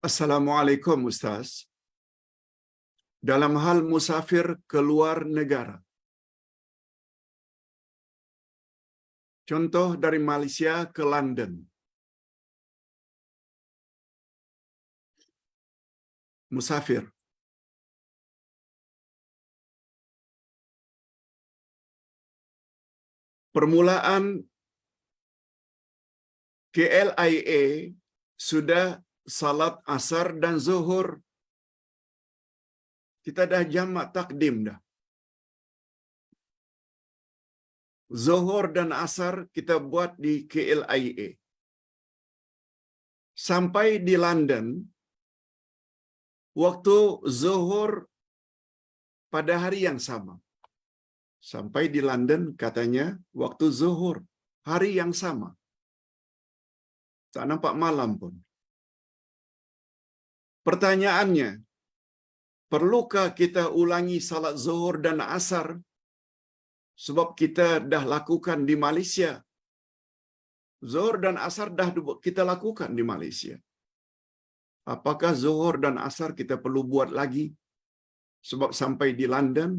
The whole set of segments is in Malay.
Assalamualaikum Ustaz. Dalam hal musafir ke luar negara. Contoh dari Malaysia ke London. Musafir. Permulaan KLIA sudah salat asar dan zuhur. Kita dah jamak takdim dah. Zuhur dan asar kita buat di KLIA. Sampai di London, waktu zuhur pada hari yang sama. Sampai di London katanya waktu zuhur hari yang sama. Tak nampak malam pun. Pertanyaannya, perlukah kita ulangi salat zuhur dan asar sebab kita dah lakukan di Malaysia? Zuhur dan asar dah kita lakukan di Malaysia. Apakah zuhur dan asar kita perlu buat lagi? Sebab sampai di London,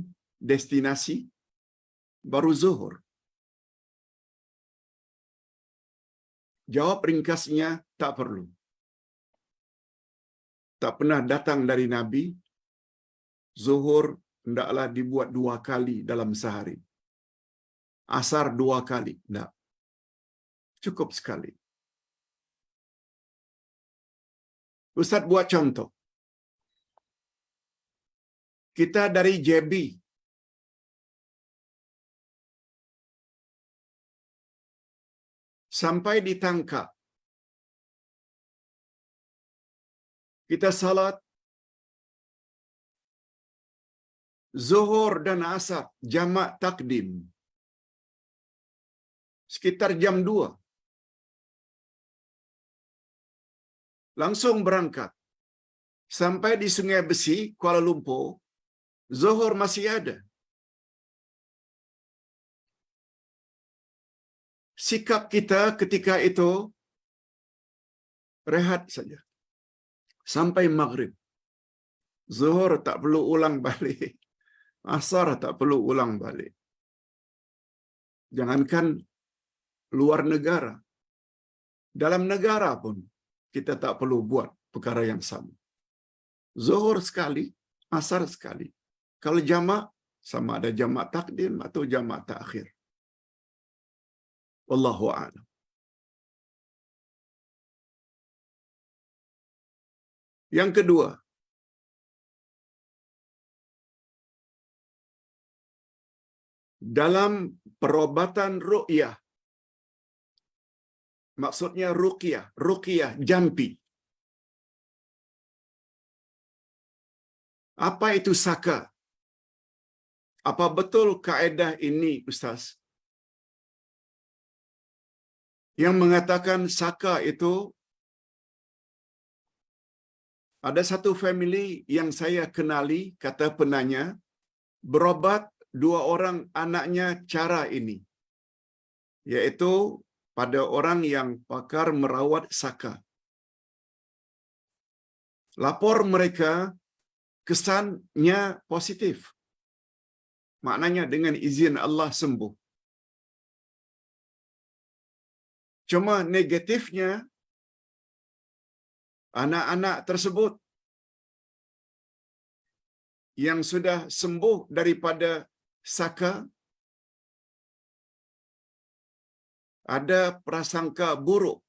destinasi, baru zuhur. Jawab ringkasnya, tak perlu. Tak pernah datang dari Nabi, zuhur hendaklah dibuat 2 kali dalam sehari. Asar 2 kali, tak. Cukup sekali. Ustaz buat contoh. Kita dari JB sampai di Tangkap. Kita salat zuhur dan asar jamak takdim sekitar jam 2. Langsung berangkat. Sampai di Sungai Besi, Kuala Lumpur, zuhur masih ada. Sikap kita ketika itu rehat saja. Sampai maghrib. Zuhur tak perlu ulang balik. Asar tak perlu ulang balik. Jangankan luar negara. Dalam negara pun kita tak perlu buat perkara yang sama. Zuhur sekali, asar sekali. Kalau jamak, sama ada jamak takdim atau jamak takhir. Wallahu a'lam. Yang kedua, dalam perobatan ruqyah, maksudnya ruqyah jampi. Apa itu saka? Apa betul kaedah ini, Ustaz? Yang mengatakan saka itu, ada satu family yang saya kenali, kata penanya, berobat 2 orang anaknya cara ini, yaitu pada orang yang pakar merawat saka. Lapor mereka, kesannya positif. Maknanya dengan izin Allah sembuh. Cuma negatifnya, anak-anak tersebut yang sudah sembuh daripada saka, ada prasangka buruk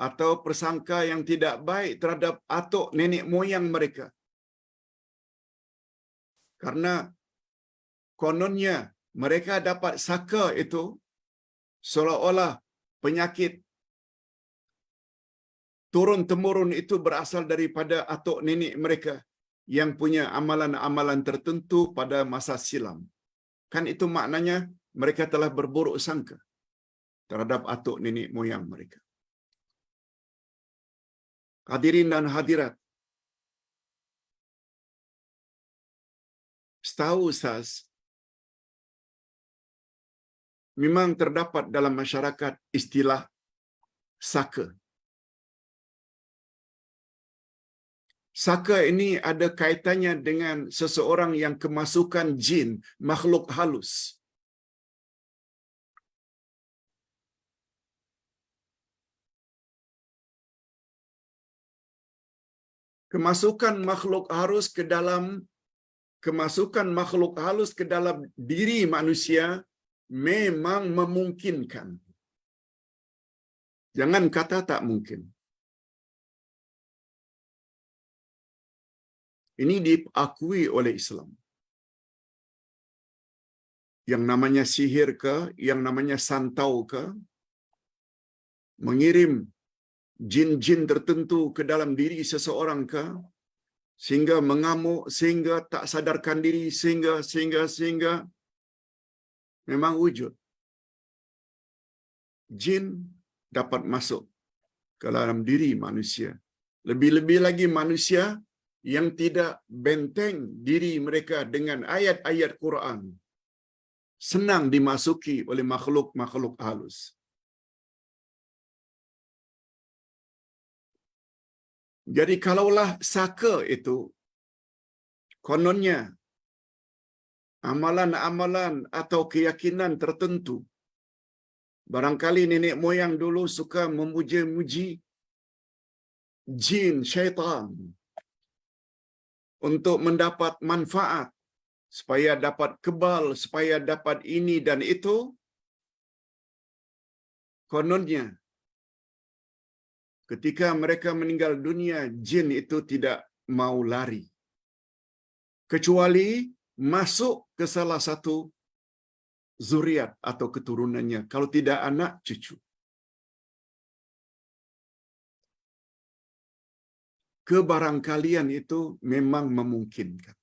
atau prasangka yang tidak baik terhadap atuk nenek moyang mereka. Karena kononnya mereka dapat saka itu seolah-olah penyakit turun-temurun itu berasal daripada atuk nenek mereka yang punya amalan-amalan tertentu pada masa silam. Kan itu maknanya mereka telah berburuk sangka terhadap atuk nenek moyang mereka. Hadirin dan hadirat, setahu Ustaz, memang terdapat dalam masyarakat istilah saka. Saka ini ada kaitannya dengan seseorang yang kemasukan jin, makhluk halus. Kemasukan makhluk halus ke dalam kemasukan makhluk halus ke dalam diri manusia memang memungkinkan. Jangan kata tak mungkin. Ini diakui oleh Islam. Yang namanya sihir ke, yang namanya santau ke, mengirim jin-jin tertentu ke dalam diri seseorang ke, sehingga mengamuk, sehingga tak sadarkan diri, sehingga memang wujud. Jin dapat masuk ke dalam diri manusia. Lebih-lebih lagi manusia yang tidak benteng diri mereka dengan ayat-ayat Quran, senang dimasuki oleh makhluk-makhluk halus. Jadi kalaulah saka itu kononnya amalan-amalan atau keyakinan tertentu, barangkali nenek moyang dulu suka memuji-muji jin, syaitan untuk mendapat manfaat, supaya dapat kebal, supaya dapat ini dan itu, kononnya ketika mereka meninggal dunia, jin itu tidak mau lari, kecuali masuk ke salah satu zuriat atau keturunannya, kalau tidak anak cucu. Kebarangkalian itu memang memungkinkan.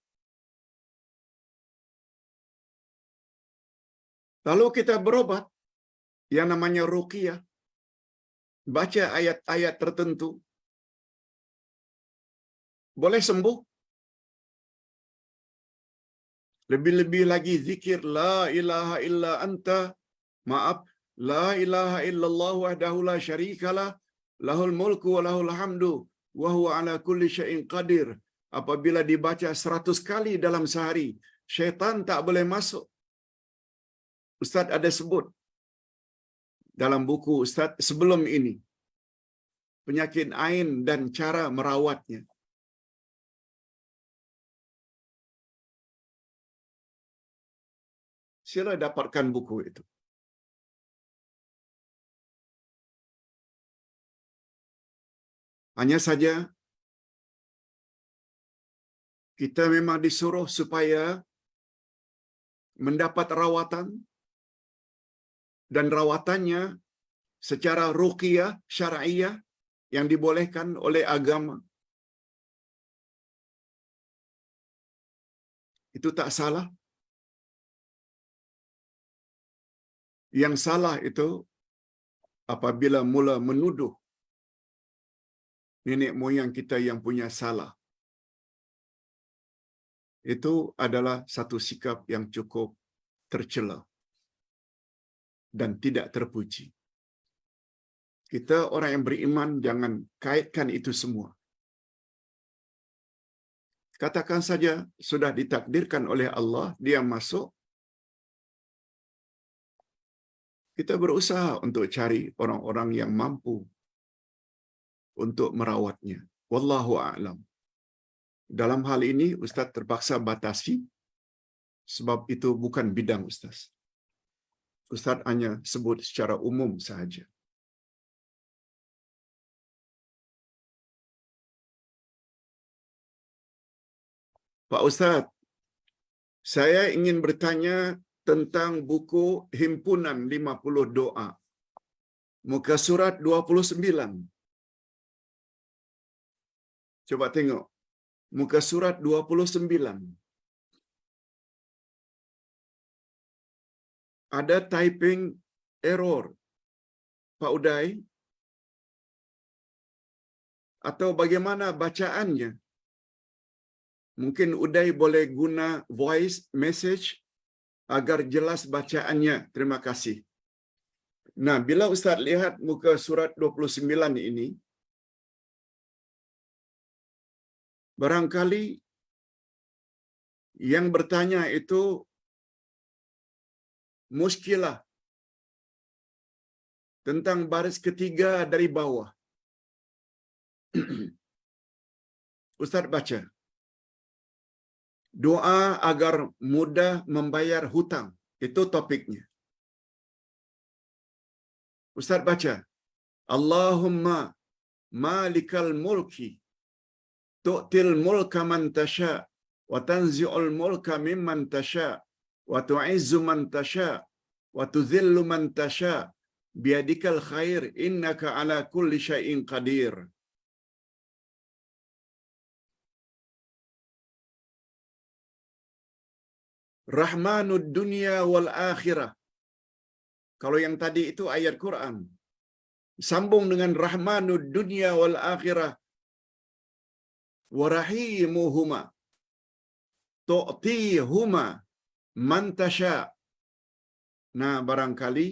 Lalu kita berobat, yang namanya ruqyah, baca ayat-ayat tertentu, boleh sembuh. Lebih-lebih lagi zikir la ilaha illa anta, maaf, la ilaha illallah wahdahu la syarikalah, lahul mulku wa lahul hamdu wa huwa ala kulli syai'in qadir. Apabila dibaca 100 kali dalam sehari, syaitan tak boleh masuk. Ustaz ada sebut dalam buku Ustaz sebelum ini, penyakit ain dan cara merawatnya. Sila dapatkan buku itu. Hanya saja kita memang disuruh supaya mendapat rawatan, dan rawatannya secara ruqyah syar'iyah yang dibolehkan oleh agama. Itu tak salah. Yang salah itu apabila mula menuduh nenek moyang kita yang punya salah. Itu adalah satu sikap yang cukup tercela dan tidak terpuji. Kita orang yang beriman jangan kaitkan itu semua. Katakan saja sudah ditakdirkan oleh Allah, dia masuk. Kita berusaha untuk cari orang-orang yang mampu untuk merawatnya. Wallahu a'lam. Dalam hal ini Ustaz terpaksa batasi sebab itu bukan bidang Ustaz. Ustaz hanya sebut secara umum sahaja. Pak Ustaz, saya ingin bertanya tentang buku Himpunan 50 Doa. Muka surat 29. Coba tengok. Muka surat 29. Ada typing error, Pak Uday? Atau bagaimana bacaannya? Mungkin Uday boleh guna voice message agar jelas bacaannya. Terima kasih. Nah, bila Ustaz lihat muka surat 29 ini, Barangkali yang bertanya itu muskilah tentang baris ketiga dari bawah. Ustaz baca. Doa agar mudah membayar hutang. Itu topiknya. Ustaz baca. Allahumma malikal mulki tu'til mulka man tasha wa tanzi'ul mulka mimman tasha wa tu'izzu man tasha wa tudhillu man tasha biyadikal khair innaka ala kulli syai'in qadir. Rahmanud dunya wal akhirah. Kalau yang tadi itu ayat Quran. Sambung dengan Rahmanud dunya wal akhirah wa rahimuhuma tu'tihuma man tasha. Nah, barangkali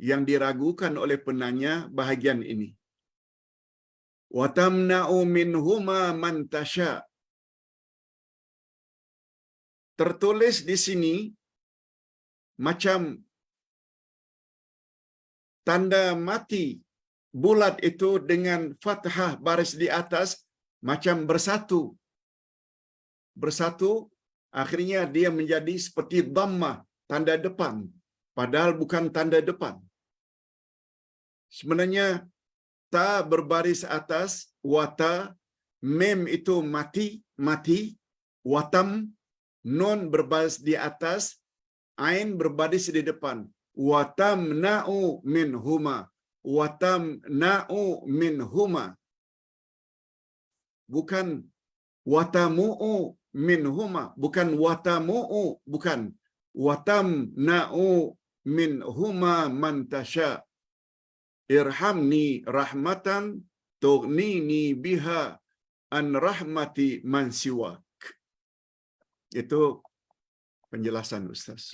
yang diragukan oleh penanya bahagian ini. Wa tamna'u minhuma man tasha. Tertulis di sini macam tanda mati bulat itu dengan fathah baris di atas macam bersatu. Bersatu akhirnya dia menjadi seperti dhammah, tanda depan, padahal bukan tanda depan. Sebenarnya ta berbaris atas, wata, mem itu mati, mati, watam, nun berbaris di atas, ain berbaris di depan. Watam na'u min huma. Watam na'u min huma. Bukan watamu'u min huma. Bukan watamu'u. Bukan. Watam na'u min huma man tasha. Irhamni rahmatan tughnini biha an rahmati man siwak. Itu penjelasan Ustaz.